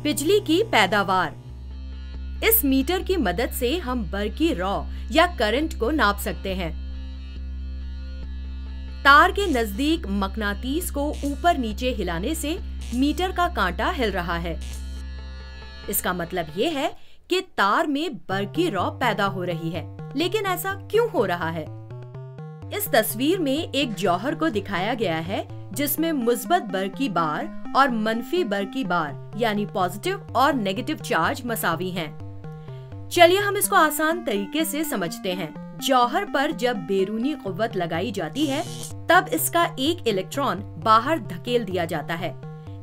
बिजली की पैदावार। इस मीटर की मदद से हम बरकी रॉ या करंट को नाप सकते हैं। तार के नजदीक मकनातीस को ऊपर नीचे हिलाने से मीटर का कांटा हिल रहा है। इसका मतलब ये है कि तार में बरकी रॉ पैदा हो रही है। लेकिन ऐसा क्यों हो रहा है? इस तस्वीर में एक जौहर को दिखाया गया है जिसमें मुस्बत बरकी बार और मनफी बरकी बार यानी पॉजिटिव और नेगेटिव चार्ज मसावी हैं। चलिए हम इसको आसान तरीके से समझते हैं। जौहर पर जब बैरूनी कुव्वत लगाई जाती है तब इसका एक इलेक्ट्रॉन बाहर धकेल दिया जाता है।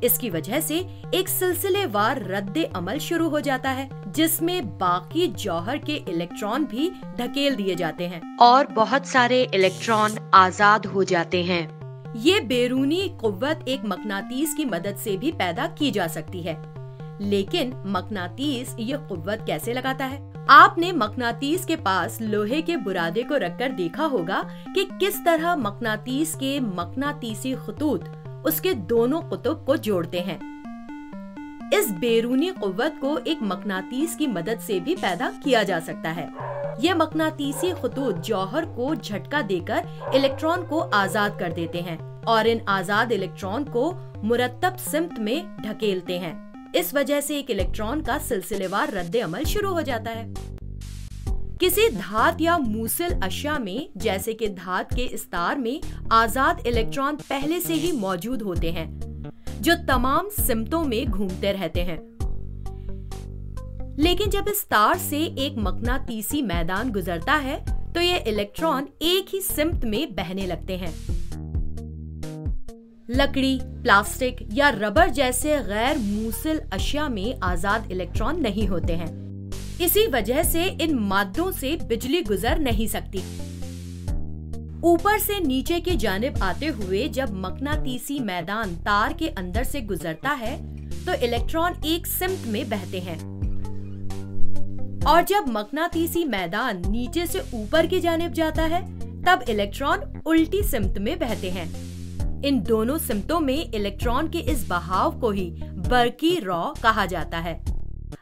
इसकी वजह से एक सिलसिलेवार रद्दे अमल शुरू हो जाता है जिसमें बाकी जौहर के इलेक्ट्रॉन भी धकेल दिए जाते हैं और बहुत सारे इलेक्ट्रॉन आजाद हो जाते हैं। ये बैरूनी कुव्वत एक मकनातीस की मदद से भी पैदा की जा सकती है। लेकिन मकनातीस ये कुव्वत कैसे लगाता है? आपने मकनातीस के पास लोहे के बुरादे को रखकर देखा होगा कि किस तरह मकनातीस के मकनातीसी खतूत उसके दोनों कुतुब को जोड़ते हैं। इस बैरूनी कुव्वत को एक मकनातीस की मदद से भी पैदा किया जा सकता है। यह मकनातीसी खतूत जौहर को झटका देकर इलेक्ट्रॉन को आजाद कर देते हैं और इन आजाद इलेक्ट्रॉन को मुरत्तब सिमत में ढकेलते हैं। इस वजह से एक इलेक्ट्रॉन का सिलसिलेवार रद्दे अमल शुरू हो जाता है। किसी धात या मूसल अशिया में जैसे कि धात के इस तार में आजाद इलेक्ट्रॉन पहले से ही मौजूद होते हैं जो तमाम सिमतों में घूमते रहते हैं। लेकिन जब इस तार से एक मकनातीसी मैदान गुजरता है तो ये इलेक्ट्रॉन एक ही सिमत में बहने लगते हैं। लकड़ी, प्लास्टिक या रबर जैसे गैर मूसल अशिया में आजाद इलेक्ट्रॉन नहीं होते हैं। इसी वजह से इन मादों से बिजली गुजर नहीं सकती। ऊपर से नीचे की जानिब आते हुए जब मकनातीसी मैदान तार के अंदर से गुजरता है तो इलेक्ट्रॉन एक सिमत में बहते हैं और जब मकनातीसी मैदान नीचे से ऊपर की जानिब जाता है तब इलेक्ट्रॉन उल्टी सिमत में बहते हैं। इन दोनों सिमतों में इलेक्ट्रॉन के इस बहाव को ही बरकी रॉ कहा जाता है।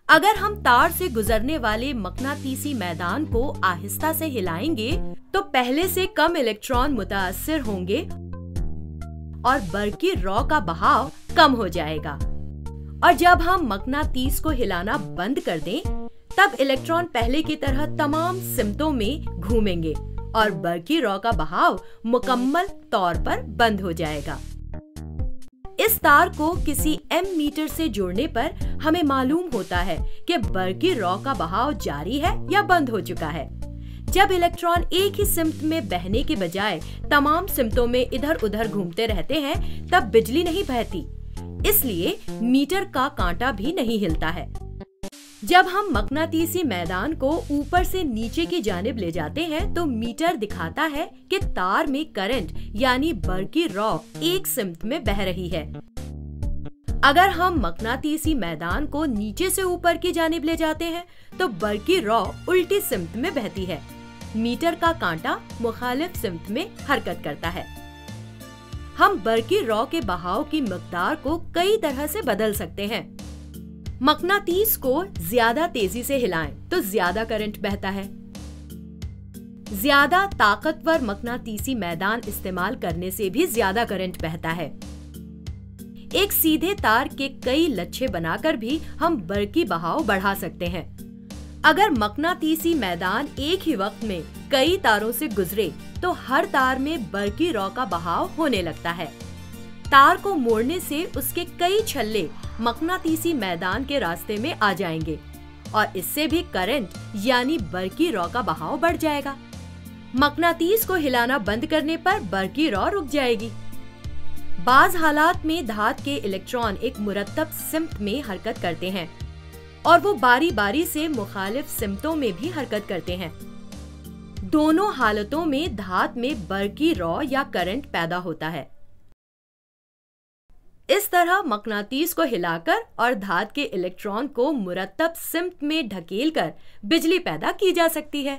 अगर हम तार से गुजरने वाले मकनातीसी मैदान को आहिस्ता से हिलाएंगे तो पहले से कम इलेक्ट्रॉन मुतासिर होंगे और बरकी रॉ का बहाव कम हो जाएगा। और जब हम मकनातीस को हिलाना बंद कर दें तब इलेक्ट्रॉन पहले की तरह तमाम सिमतों में घूमेंगे और बरकी रॉ का बहाव मुकम्मल तौर पर बंद हो जाएगा। इस तार को किसी एम मीटर से जोड़ने पर हमें मालूम होता है कि बरकी रॉ का बहाव जारी है या बंद हो चुका है। जब इलेक्ट्रॉन एक ही सिमत में बहने के बजाय तमाम सिमतों में इधर उधर घूमते रहते हैं तब बिजली नहीं बहती, इसलिए मीटर का कांटा भी नहीं हिलता है। जब हम मकनातीसी मैदान को ऊपर से नीचे की जानिब ले जाते हैं तो मीटर दिखाता है कि तार में करंट यानी बरकी रॉ एक सिमत में बह रही है। अगर हम मकनातीसी मैदान को नीचे से ऊपर की जानिब ले जाते हैं तो बरकी रॉ उल्टी सिमत में बहती है। मीटर का कांटा मुखालिफ सिमत में हरकत करता है। हम बरकी रॉ के बहाव की मिकदार को कई तरह से बदल सकते हैं। मकनातीस को ज्यादा तेजी से हिलाएं तो ज्यादा करंट बहता है। ज्यादा ताकतवर मकनातीसी मैदान इस्तेमाल करने से भी ज्यादा करंट बहता है। एक सीधे तार के कई लच्छे बनाकर भी हम बरकी बहाव बढ़ा सकते हैं। अगर मकनातीसी मैदान एक ही वक्त में कई तारों से गुजरे तो हर तार में बरकी रॉ का बहाव होने लगता है। तार को मोड़ने से उसके कई छल्ले मकनातीसी मैदान के रास्ते में आ जाएंगे और इससे भी करंट यानी बरकी रॉ का बहाव बढ़ जाएगा। मकनातीस को हिलाना बंद करने पर बरकी रॉ रुक जाएगी। बाज हालात में धात के इलेक्ट्रॉन एक मुरत्तब सिमत में हरकत करते हैं और वो बारी बारी से मुखालिफ सिमतों में भी हरकत करते हैं। दोनों हालतों में धात में बरकी रॉ या करंट पैदा होता है। इस तरह मकनातीस को हिलाकर और धात के इलेक्ट्रॉन को मुरत्तब सिमत में ढकेलकर बिजली पैदा की जा सकती है।